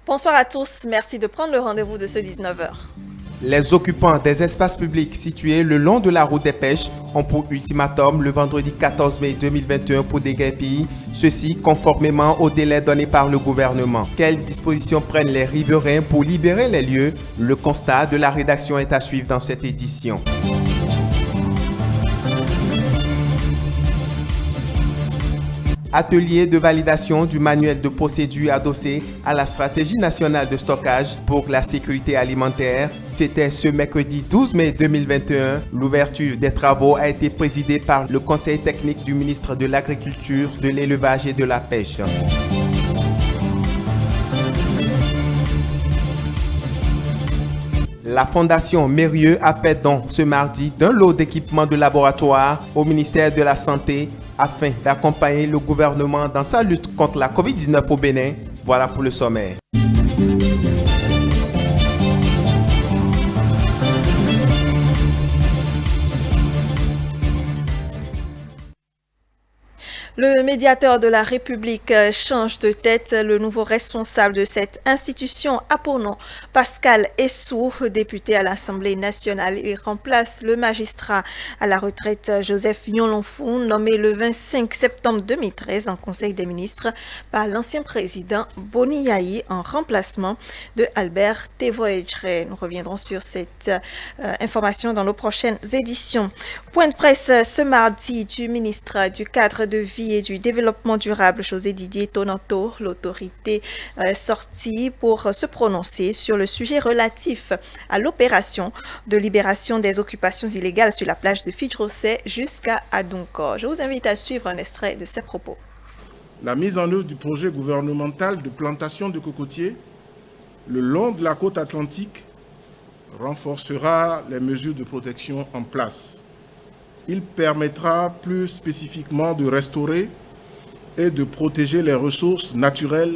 Bonsoir à tous, merci de prendre le rendez-vous de ce 19h. Les occupants des espaces publics situés le long de la route des pêches ont pour ultimatum le vendredi 14 mai 2021 pour déguerpir, ceci conformément au délai donné par le gouvernement. Quelles dispositions prennent les riverains pour libérer les lieux? Le constat de la rédaction est à suivre dans cette édition. Atelier de validation du manuel de procédure adossé à la stratégie nationale de stockage pour la sécurité alimentaire. C'était ce mercredi 12 mai 2021. L'ouverture des travaux a été présidée par le conseil technique du ministre de l'Agriculture, de l'Élevage et de la Pêche. La Fondation Mérieux a fait don ce mardi d'un lot d'équipements de laboratoire au ministère de la Santé afin d'accompagner le gouvernement dans sa lutte contre la COVID-19 au Bénin. Voilà pour le sommaire. Le médiateur de la République change de tête. Le nouveau responsable de cette institution a pour nom Pascal Essou, député à l'Assemblée nationale. Il remplace le magistrat à la retraite Joseph Nyolonfou, nommé le 25 septembre 2013 en Conseil des ministres par l'ancien président Boni Yayi en remplacement de Albert Tevoedjre. Nous reviendrons sur cette information dans nos prochaines éditions. Point de presse ce mardi du ministre du Cadre de vie et du développement durable, José Didier Tonanto. L'autorité sortie pour se prononcer sur le sujet relatif à l'opération de libération des occupations illégales sur la plage de Fidjrosset jusqu'à Adunkor. Je vous invite à suivre un extrait de ses propos. La mise en œuvre du projet gouvernemental de plantation de cocotiers le long de la côte atlantique renforcera les mesures de protection en place. Il permettra plus spécifiquement de restaurer et de protéger les ressources naturelles,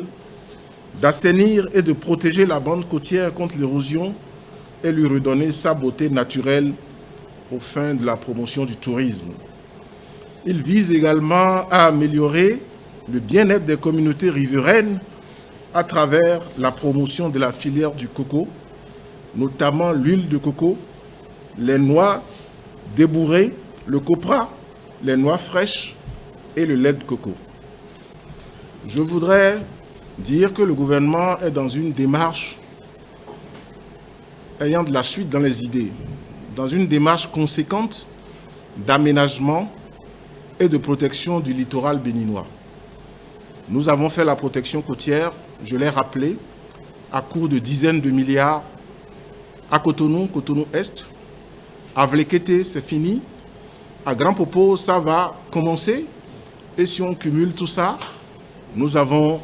d'assainir et de protéger la bande côtière contre l'érosion et lui redonner sa beauté naturelle aux fins de la promotion du tourisme. Il vise également à améliorer le bien-être des communautés riveraines à travers la promotion de la filière du coco, notamment l'huile de coco, les noix débourrées, le copra, les noix fraîches et le lait de coco. Je voudrais dire que le gouvernement est dans une démarche ayant de la suite dans les idées, dans une démarche conséquente d'aménagement et de protection du littoral béninois. Nous avons fait la protection côtière, je l'ai rappelé, à coût de dizaines de milliards à Cotonou, Cotonou-Est. À Vlekete, c'est fini. À Grand Popo, ça va commencer. Et si on cumule tout ça, nous avons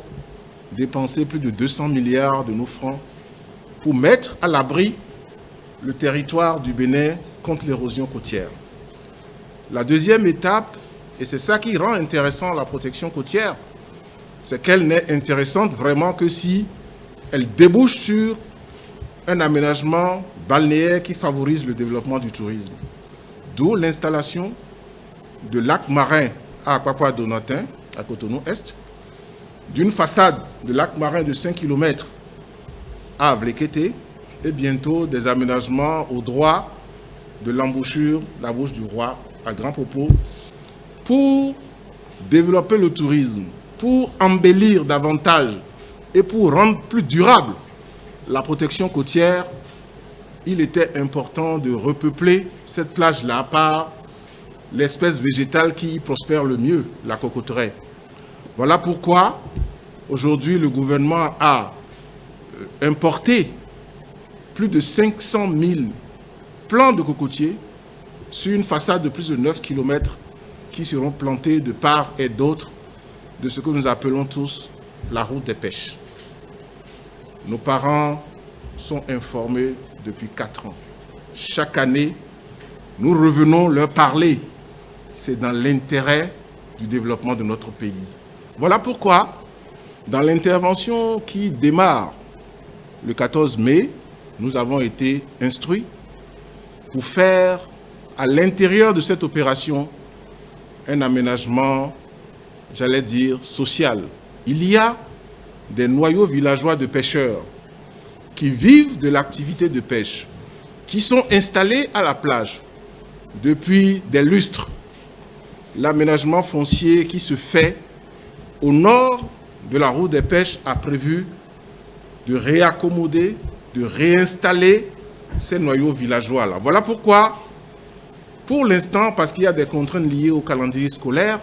dépensé plus de 200 milliards de nos francs pour mettre à l'abri le territoire du Bénin contre l'érosion côtière. La deuxième étape, et c'est ça qui rend intéressant la protection côtière, c'est qu'elle n'est intéressante vraiment que si elle débouche sur un aménagement balnéaire qui favorise le développement du tourisme. D'où l'installation de lacs marins à Akpakwa-Donatin, à Cotonou-Est, d'une façade de lac marin de 5 km à Vlekete et bientôt des aménagements au droit de l'embouchure, la bouche du roi à Grand Popo, pour développer le tourisme, pour embellir davantage et pour rendre plus durable la protection côtière. Il était important de repeupler cette plage-là par l'espèce végétale qui y prospère le mieux, la cocoterie. Voilà pourquoi aujourd'hui le gouvernement a importé plus de 500 000 plants de cocotiers sur une façade de plus de 9 km qui seront plantés de part et d'autre de ce que nous appelons tous la route des pêches. Nos parents sont informés depuis 4 ans. Chaque année, nous revenons leur parler. C'est dans l'intérêt du développement de notre pays. Voilà pourquoi, dans l'intervention qui démarre le 14 mai, nous avons été instruits pour faire à l'intérieur de cette opération un aménagement, j'allais dire, social. Il y a des noyaux villageois de pêcheurs qui vivent de l'activité de pêche, qui sont installés à la plage depuis des lustres. L'aménagement foncier qui se fait au nord de la route des pêches a prévu de réaccommoder, de réinstaller ces noyaux villageois-là. Voilà pourquoi, pour l'instant, parce qu'il y a des contraintes liées au calendrier scolaire,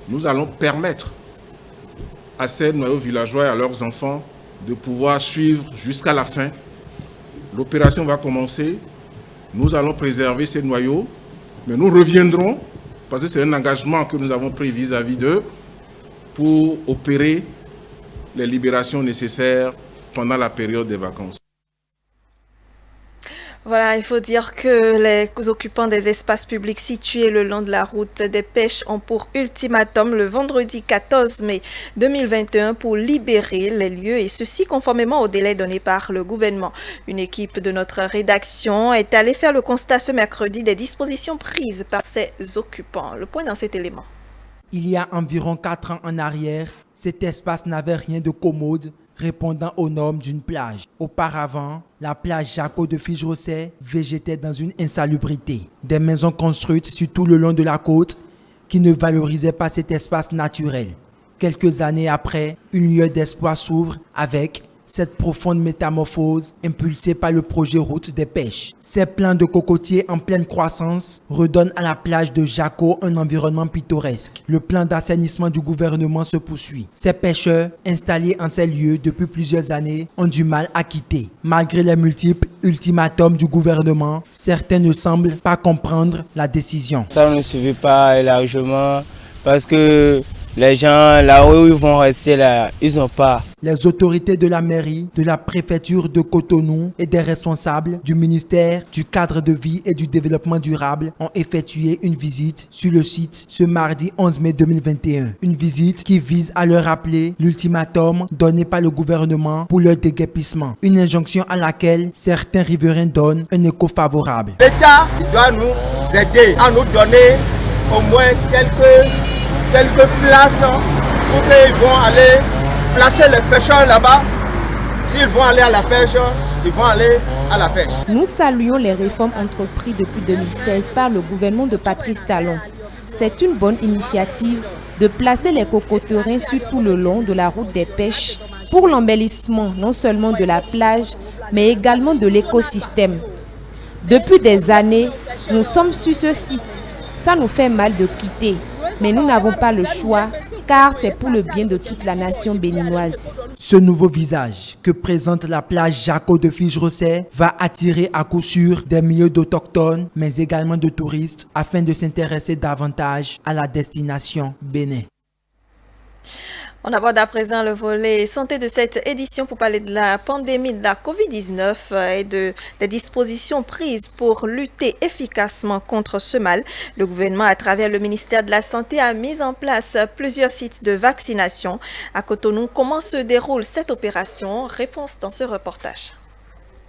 nous allons permettre à ces noyaux villageois et à leurs enfants de pouvoir suivre jusqu'à la fin. L'opération va commencer. Nous allons préserver ces noyaux, mais nous reviendrons, parce que c'est un engagement que nous avons pris vis-à-vis d'eux, pour opérer les libérations nécessaires pendant la période des vacances. Voilà, il faut dire que les occupants des espaces publics situés le long de la route des pêches ont pour ultimatum le vendredi 14 mai 2021 pour libérer les lieux et ceci conformément au délai donné par le gouvernement. Une équipe de notre rédaction est allée faire le constat ce mercredi des dispositions prises par ces occupants. Le point dans cet élément. Il y a environ 4 ans en arrière, cet espace n'avait rien de commode répondant aux normes d'une plage. Auparavant, la plage Jaco de Figerosset végétait dans une insalubrité. Des maisons construites sur tout le long de la côte qui ne valorisaient pas cet espace naturel. Quelques années après, une lueur d'espoir s'ouvre avec cette profonde métamorphose impulsée par le projet Route des Pêches. Ces plants de cocotiers en pleine croissance redonnent à la plage de Jaco un environnement pittoresque. Le plan d'assainissement du gouvernement se poursuit. Ces pêcheurs, installés en ces lieux depuis plusieurs années, ont du mal à quitter. Malgré les multiples ultimatums du gouvernement, certains ne semblent pas comprendre la décision. Ça ne suffit pas largement parce que les gens là où ils vont rester là, ils n'ont pas. Les autorités de la mairie, de la préfecture de Cotonou et des responsables du ministère du cadre de vie et du développement durable ont effectué une visite sur le site ce mardi 11 mai 2021. Une visite qui vise à leur rappeler l'ultimatum donné par le gouvernement pour leur déguerpissement. Une injonction à laquelle certains riverains donnent un écho favorable. L'État doit nous aider à nous donner au moins quelques places où ils vont aller placer les pêcheurs là-bas. S'ils vont aller à la pêche, ils vont aller à la pêche. Nous saluons les réformes entreprises depuis 2016 par le gouvernement de Patrice Talon. C'est une bonne initiative de placer les cocoteraies sur tout le long de la route des pêches pour l'embellissement non seulement de la plage, mais également de l'écosystème. Depuis des années, nous sommes sur ce site. Ça nous fait mal de quitter. Mais nous n'avons pas le choix, car c'est pour le bien de toute la nation béninoise. Ce nouveau visage que présente la plage Jaco de Figerosset va attirer à coup sûr des milliers d'autochtones, mais également de touristes, afin de s'intéresser davantage à la destination Bénin. On aborde à présent le volet santé de cette édition pour parler de la pandémie de la COVID-19 et des dispositions prises pour lutter efficacement contre ce mal. Le gouvernement, à travers le ministère de la Santé, a mis en place plusieurs sites de vaccination. À Cotonou, comment se déroule cette opération? Réponse dans ce reportage.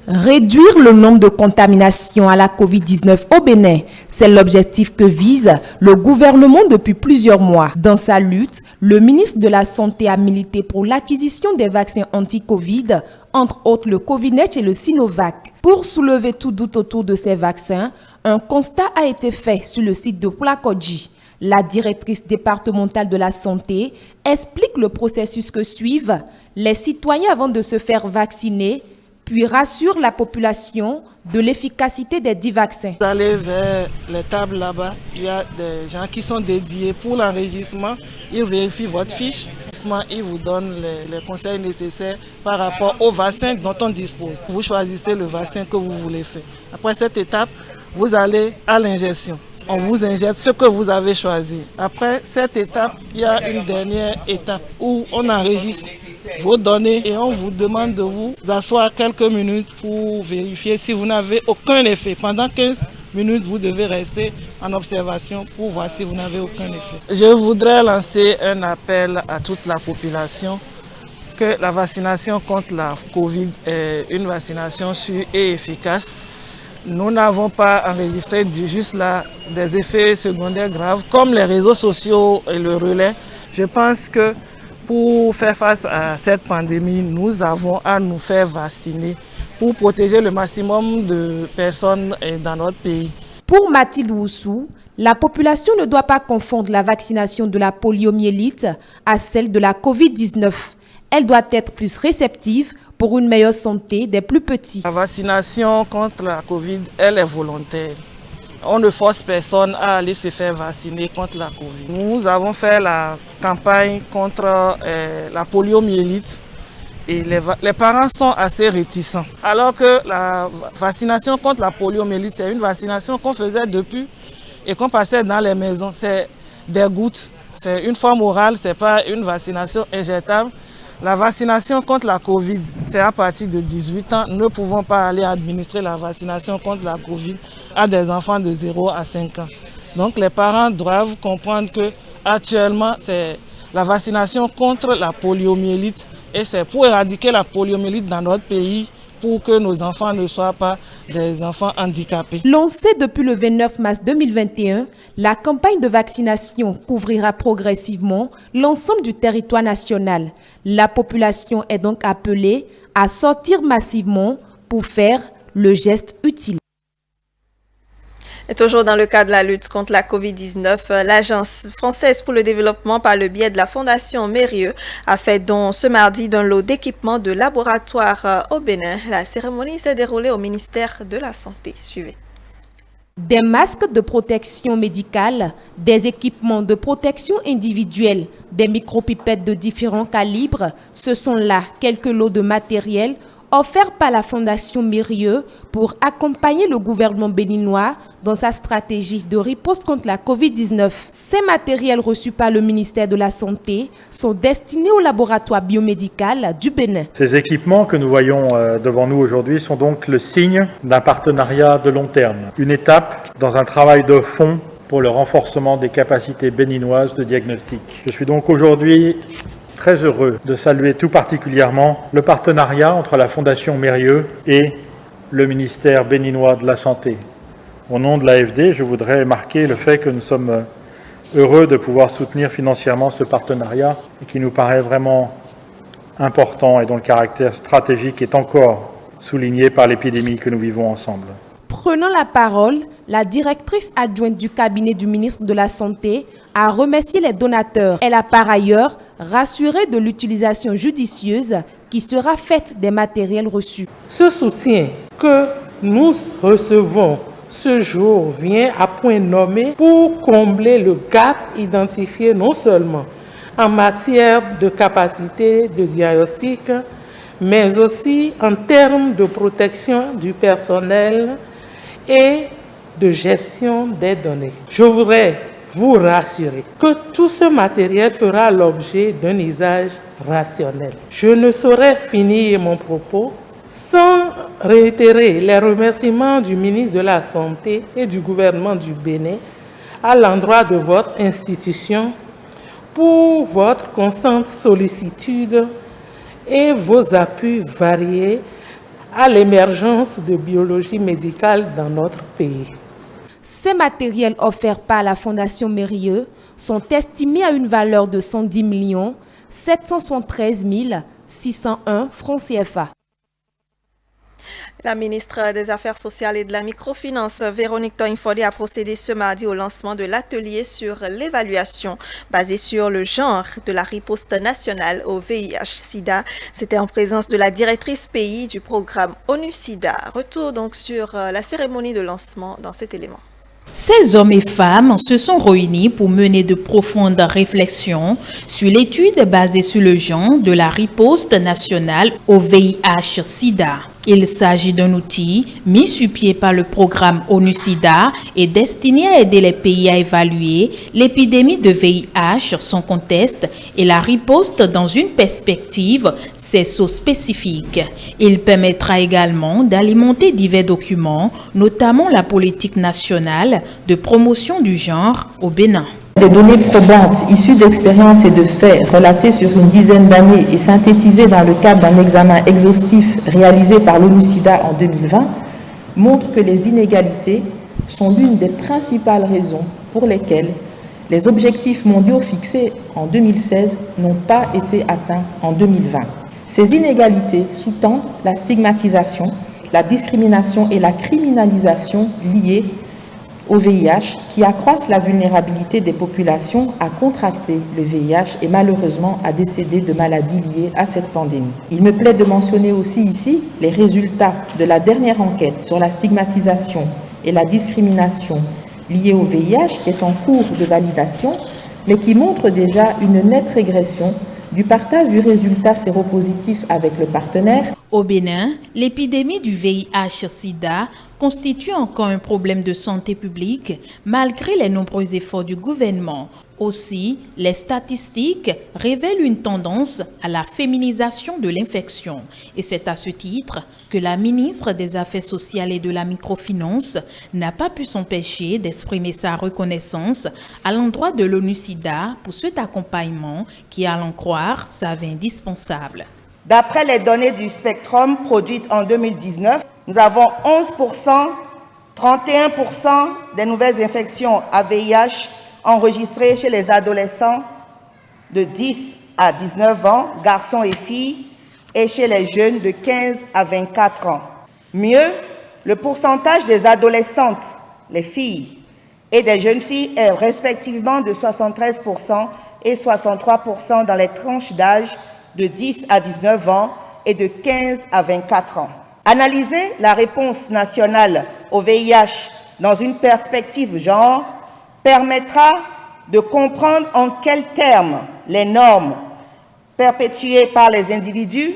Réduire le nombre de contaminations à la COVID-19 au Bénin, c'est l'objectif que vise le gouvernement depuis plusieurs mois. Dans sa lutte, le ministre de la Santé a milité pour l'acquisition des vaccins anti-Covid, entre autres le Covinet et le Sinovac. Pour soulever tout doute autour de ces vaccins, un constat a été fait sur le site de Plakodji. La directrice départementale de la santé explique le processus que suivent les citoyens avant de se faire vacciner, puis rassure la population de l'efficacité des 10 vaccins. Vous allez vers les tables là-bas, il y a des gens qui sont dédiés pour l'enregistrement. Ils vérifient votre fiche, ils vous donnent les conseils nécessaires par rapport au vaccin dont on dispose. Vous choisissez le vaccin que vous voulez faire. Après cette étape, vous allez à l'injection. On vous injecte ce que vous avez choisi. Après cette étape, il y a une dernière étape où on enregistre vos données et on vous demande de vous asseoir quelques minutes pour vérifier si vous n'avez aucun effet. Pendant 15 minutes, vous devez rester en observation pour voir si vous n'avez aucun effet. Je voudrais lancer un appel à toute la population que la vaccination contre la Covid est une vaccination sûre et efficace. Nous n'avons pas enregistré juste là des effets secondaires graves comme les réseaux sociaux et le relais. Je pense que pour faire face à cette pandémie, nous avons à nous faire vacciner pour protéger le maximum de personnes dans notre pays. Pour Mathilde Woussou, la population ne doit pas confondre la vaccination de la poliomyélite à celle de la Covid-19. Elle doit être plus réceptive pour une meilleure santé des plus petits. La vaccination contre la Covid, elle est volontaire. On ne force personne à aller se faire vacciner contre la Covid. Nous avons fait la campagne contre la poliomyélite et les parents sont assez réticents. Alors que la vaccination contre la poliomyélite, c'est une vaccination qu'on faisait depuis et qu'on passait dans les maisons. C'est des gouttes, c'est une forme orale, ce n'est pas une vaccination injectable. La vaccination contre la Covid, c'est à partir de 18 ans. Nous ne pouvons pas aller administrer la vaccination contre la Covid à des enfants de 0 à 5 ans. Donc les parents doivent comprendre que actuellement, c'est la vaccination contre la poliomyélite et c'est pour éradiquer la poliomyélite dans notre pays pour que nos enfants ne soient pas des enfants handicapés. Lancée depuis le 29 mars 2021, la campagne de vaccination couvrira progressivement l'ensemble du territoire national. La population est donc appelée à sortir massivement pour faire le geste utile. Et toujours dans le cadre de la lutte contre la COVID-19, l'Agence française pour le développement, par le biais de la Fondation Mérieux, a fait don ce mardi d'un lot d'équipements de laboratoire au Bénin. La cérémonie s'est déroulée au ministère de la Santé. Suivez. Des masques de protection médicale, des équipements de protection individuelle, des micropipettes de différents calibres, ce sont là quelques lots de matériel offert par la Fondation Mérieux pour accompagner le gouvernement béninois dans sa stratégie de riposte contre la COVID-19. Ces matériels reçus par le ministère de la Santé sont destinés au laboratoire biomédical du Bénin. Ces équipements que nous voyons devant nous aujourd'hui sont donc le signe d'un partenariat de long terme, une étape dans un travail de fond pour le renforcement des capacités béninoises de diagnostic. Je suis donc aujourd'hui très heureux de saluer tout particulièrement le partenariat entre la Fondation Mérieux et le ministère béninois de la Santé. Au nom de l'AFD, je voudrais marquer le fait que nous sommes heureux de pouvoir soutenir financièrement ce partenariat qui nous paraît vraiment important et dont le caractère stratégique est encore souligné par l'épidémie que nous vivons ensemble. Prenant la parole, la directrice adjointe du cabinet du ministre de la Santé a remercié les donateurs. Elle a par ailleurs rassuré de l'utilisation judicieuse qui sera faite des matériels reçus. Ce soutien que nous recevons ce jour vient à point nommé pour combler le gap identifié non seulement en matière de capacité de diagnostic, mais aussi en termes de protection du personnel et de gestion des données. Je voudrais vous rassurer que tout ce matériel fera l'objet d'un usage rationnel. Je ne saurais finir mon propos sans réitérer les remerciements du ministre de la Santé et du gouvernement du Bénin à l'endroit de votre institution pour votre constante sollicitude et vos appuis variés à l'émergence de biologie médicale dans notre pays. Ces matériels offerts par la Fondation Mérieux sont estimés à une valeur de 110 773 601 francs CFA. La ministre des Affaires sociales et de la microfinance, Véronique Toinfoli, a procédé ce mardi au lancement de l'atelier sur l'évaluation basée sur le genre de la riposte nationale au VIH-Sida. C'était en présence de la directrice pays du programme ONU-Sida. Retour donc sur la cérémonie de lancement dans cet élément. Ces hommes et femmes se sont réunis pour mener de profondes réflexions sur l'étude basée sur le genre de la riposte nationale au VIH-Sida. Il s'agit d'un outil mis sur pied par le programme ONU-Sida et destiné à aider les pays à évaluer l'épidémie de VIH, son contexte et la riposte dans une perspective spécifique. Il permettra également d'alimenter divers documents, notamment la politique nationale de promotion du genre au Bénin. Des données probantes issues d'expériences et de faits relatés sur une dizaine d'années et synthétisées dans le cadre d'un examen exhaustif réalisé par l'ONU-SIDA en 2020 montrent que les inégalités sont l'une des principales raisons pour lesquelles les objectifs mondiaux fixés en 2016 n'ont pas été atteints en 2020. Ces inégalités sous-tendent la stigmatisation, la discrimination et la criminalisation liées au VIH qui accroissent la vulnérabilité des populations à contracter le VIH et malheureusement à décéder de maladies liées à cette pandémie. Il me plaît de mentionner aussi ici les résultats de la dernière enquête sur la stigmatisation et la discrimination liée au VIH qui est en cours de validation, mais qui montre déjà une nette régression du partage du résultat séropositif avec le partenaire. Au Bénin, l'épidémie du VIH-Sida constitue encore un problème de santé publique malgré les nombreux efforts du gouvernement. Aussi, les statistiques révèlent une tendance à la féminisation de l'infection. Et c'est à ce titre que la ministre des Affaires sociales et de la microfinance n'a pas pu s'empêcher d'exprimer sa reconnaissance à l'endroit de l'ONU-SIDA pour cet accompagnement qui, à l'en croire, s'avère indispensable. D'après les données du Spectrum produites en 2019, nous avons 11%, 31% des nouvelles infections à VIH enregistrées chez les adolescents de 10 à 19 ans, garçons et filles, et chez les jeunes de 15 à 24 ans. Mieux, le pourcentage des adolescentes, les filles, et des jeunes filles est respectivement de 73% et 63% dans les tranches d'âge de 10 à 19 ans et de 15 à 24 ans. Analyser la réponse nationale au VIH dans une perspective genre permettra de comprendre en quels termes les normes perpétuées par les individus,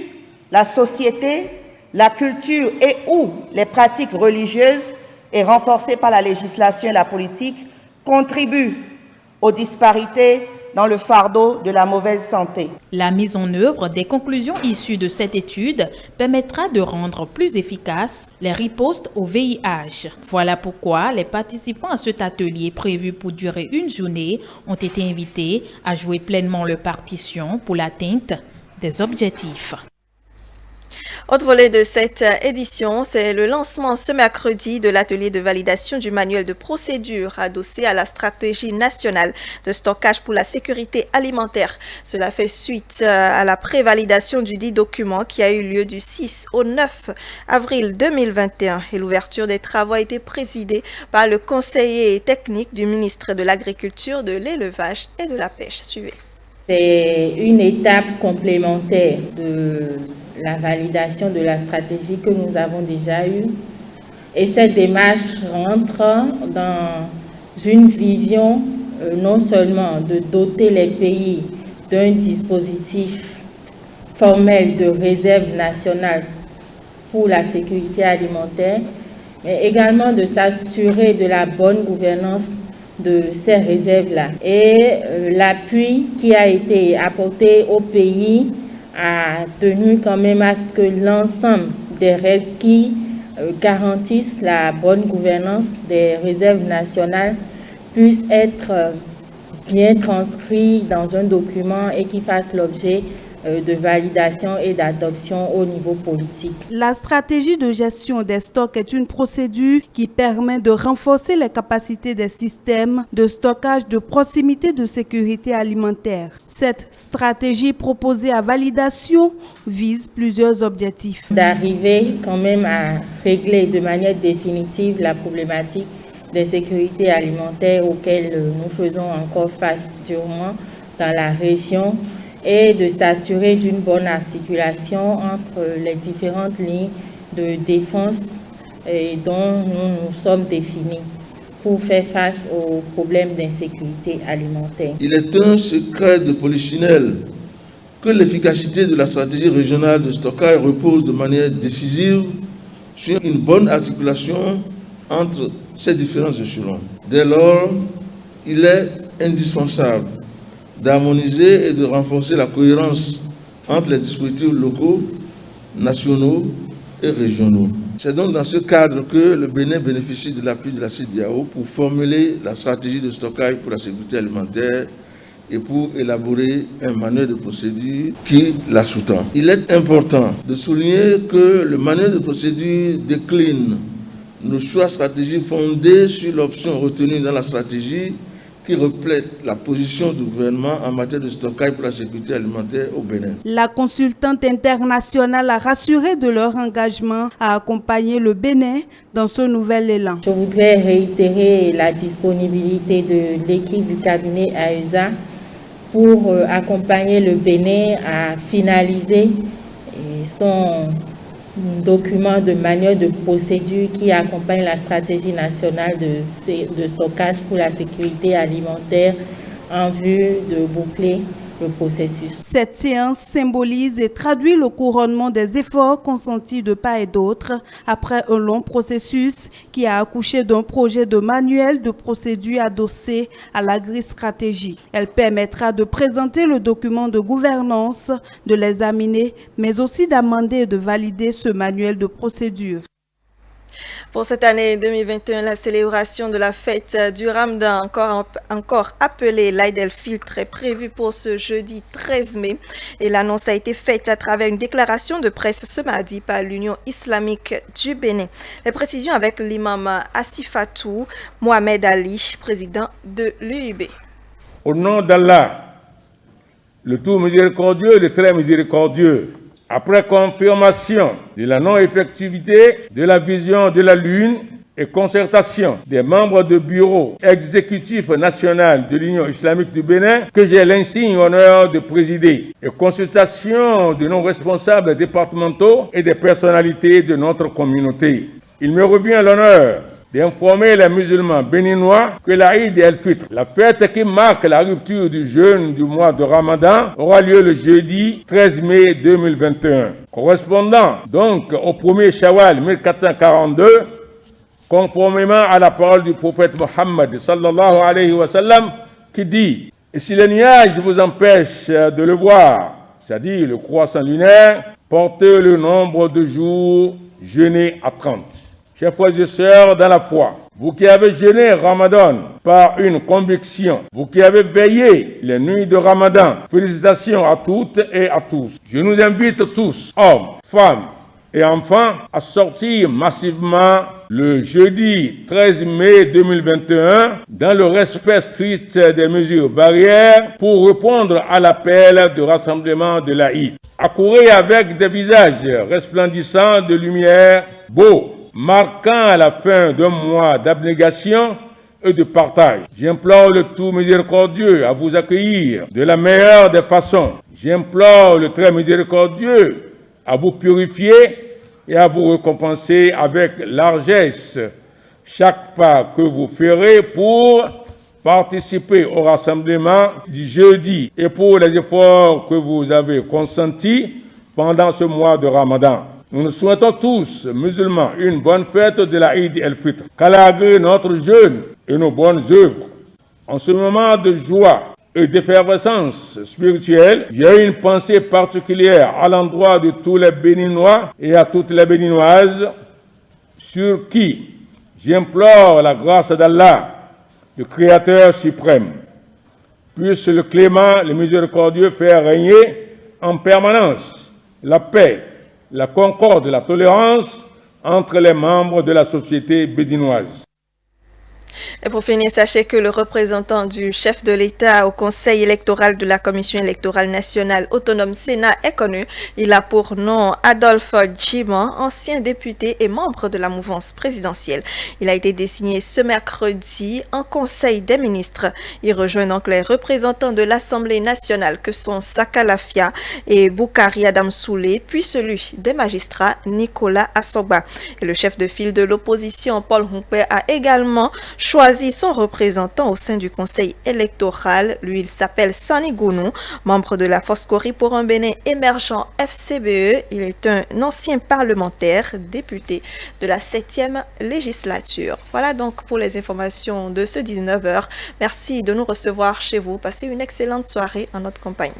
la société, la culture et ou les pratiques religieuses et renforcées par la législation et la politique contribuent aux disparités dans le fardeau de la mauvaise santé. La mise en œuvre des conclusions issues de cette étude permettra de rendre plus efficaces les ripostes au VIH. Voilà pourquoi les participants à cet atelier prévu pour durer une journée ont été invités à jouer pleinement leur partition pour l'atteinte des objectifs. Autre volet de cette édition, c'est le lancement ce mercredi de l'atelier de validation du manuel de procédure adossé à la stratégie nationale de stockage pour la sécurité alimentaire. Cela fait suite à la prévalidation du dit document qui a eu lieu du 6 au 9 avril 2021 et l'ouverture des travaux a été présidée par le conseiller technique du ministre de l'Agriculture, de l'Élevage et de la Pêche. Suivez. C'est une étape complémentaire de la validation de la stratégie que nous avons déjà eue. Et cette démarche rentre dans une vision non seulement de doter les pays d'un dispositif formel de réserve nationale pour la sécurité alimentaire, mais également de s'assurer de la bonne gouvernance de ces réserves-là. Et l'appui qui a été apporté au pays a tenu quand même à ce que l'ensemble des règles qui garantissent la bonne gouvernance des réserves nationales puissent être bien transcrits dans un document et qui fassent l'objet de validation et d'adoption au niveau politique. La stratégie de gestion des stocks est une procédure qui permet de renforcer les capacités des systèmes de stockage de proximité de sécurité alimentaire. Cette stratégie proposée à validation vise plusieurs objectifs. D'arriver quand même à régler de manière définitive la problématique des sécurités alimentaires auxquelles nous faisons encore face durement dans la région, et de s'assurer d'une bonne articulation entre les différentes lignes de défense dont nous sommes définis pour faire face aux problèmes d'insécurité alimentaire. Il est un secret de polichinelle que l'efficacité de la stratégie régionale de stockage repose de manière décisive sur une bonne articulation entre ces différents échelons. Dès lors, il est indispensable d'harmoniser et de renforcer la cohérence entre les dispositifs locaux, nationaux et régionaux. C'est donc dans ce cadre que le Bénin bénéficie de l'appui de la CEDEAO pour formuler la stratégie de stockage pour la sécurité alimentaire et pour élaborer un manuel de procédure qui la sous-tend. Il est important de souligner que le manuel de procédure décline nos choix stratégiques fondés sur l'option retenue dans la stratégie qui reflète la position du gouvernement en matière de stockage pour la sécurité alimentaire au Bénin. La consultante internationale a rassuré de leur engagement à accompagner le Bénin dans ce nouvel élan. Je voudrais réitérer la disponibilité de l'équipe du cabinet AESA pour accompagner le Bénin à finaliser son document de manuel de procédure qui accompagne la stratégie nationale de stockage pour la sécurité alimentaire en vue de boucler le processus. Cette séance symbolise et traduit le couronnement des efforts consentis de part et d'autre après un long processus qui a accouché d'un projet de manuel de procédure adossé à l'agri-stratégie. Elle permettra de présenter le document de gouvernance, de l'examiner, mais aussi d'amender et de valider ce manuel de procédure. Pour cette année 2021, la célébration de la fête du Ramadan, encore appelée l'Aïd el-Fitr, est prévue pour ce jeudi 13 mai. Et l'annonce a été faite à travers une déclaration de presse ce mardi par l'Union islamique du Bénin. Les précisions avec l'imam Asifatou Mohamed Ali, président de l'UIB. Au nom d'Allah, le tout miséricordieux, le très miséricordieux, après confirmation de la non-effectivité de la vision de la Lune et concertation des membres du bureau exécutif national de l'Union islamique du Bénin, que j'ai l'insigne honneur de présider, et consultation de nos responsables départementaux et des personnalités de notre communauté, il me revient l'honneur d'informer les musulmans béninois que l'Aïd el-Fitr, la fête qui marque la rupture du jeûne du mois de Ramadan, aura lieu le jeudi 13 mai 2021. Correspondant donc au 1er Shawwal 1442, conformément à la parole du prophète Mohammed sallallahu alayhi wa sallam, qui dit « Et si les nuages vous empêchent de le voir, c'est-à-dire le croissant lunaire, portez le nombre de jours jeûnés à 30. » Chers frères et sœurs dans la foi, vous qui avez jeûné Ramadan par une conviction, vous qui avez veillé les nuits de Ramadan, félicitations à toutes et à tous. Je nous invite tous, hommes, femmes et enfants, à sortir massivement le jeudi 13 mai 2021 dans le respect strict des mesures barrières pour répondre à l'appel de rassemblement de l'Aïd. Accourez avec des visages resplendissants de lumière, beaux, marquant la fin d'un mois d'abnégation et de partage. J'implore le tout miséricordieux à vous accueillir de la meilleure des façons. J'implore le très miséricordieux à vous purifier et à vous récompenser avec largesse chaque pas que vous ferez pour participer au rassemblement du jeudi et pour les efforts que vous avez consentis pendant ce mois de Ramadan. Nous nous souhaitons tous, musulmans, une bonne fête de l'Aïd el-Fitr, qu'Allah agrée notre jeûne et nos bonnes œuvres. En ce moment de joie et d'effervescence spirituelle, j'ai une pensée particulière à l'endroit de tous les Béninois et à toutes les Béninoises, sur qui j'implore la grâce d'Allah, le Créateur suprême. Puisse le clément, le miséricordieux faire régner en permanence la paix, la concorde et la tolérance entre les membres de la société béninoise. Et pour finir, sachez que le représentant du chef de l'État au Conseil électoral de la Commission électorale nationale autonome Sénat est connu. Il a pour nom Adolphe Djiman, ancien député et membre de la mouvance présidentielle. Il a été désigné ce mercredi en Conseil des ministres. Il rejoint donc les représentants de l'Assemblée nationale que sont Saka Lafia et Boukari Adam Soulé, puis celui des magistrats Nicolas Assoba. Et le chef de file de l'opposition Paul Humpé a également choisi son représentant au sein du conseil électoral. Lui, il s'appelle Sani Gounou, membre de la Foscori pour un Bénin émergent FCBE. Il est un ancien parlementaire, député de la 7e législature. Voilà donc pour les informations de ce 19h. Merci de nous recevoir chez vous. Passez une excellente soirée en notre compagnie.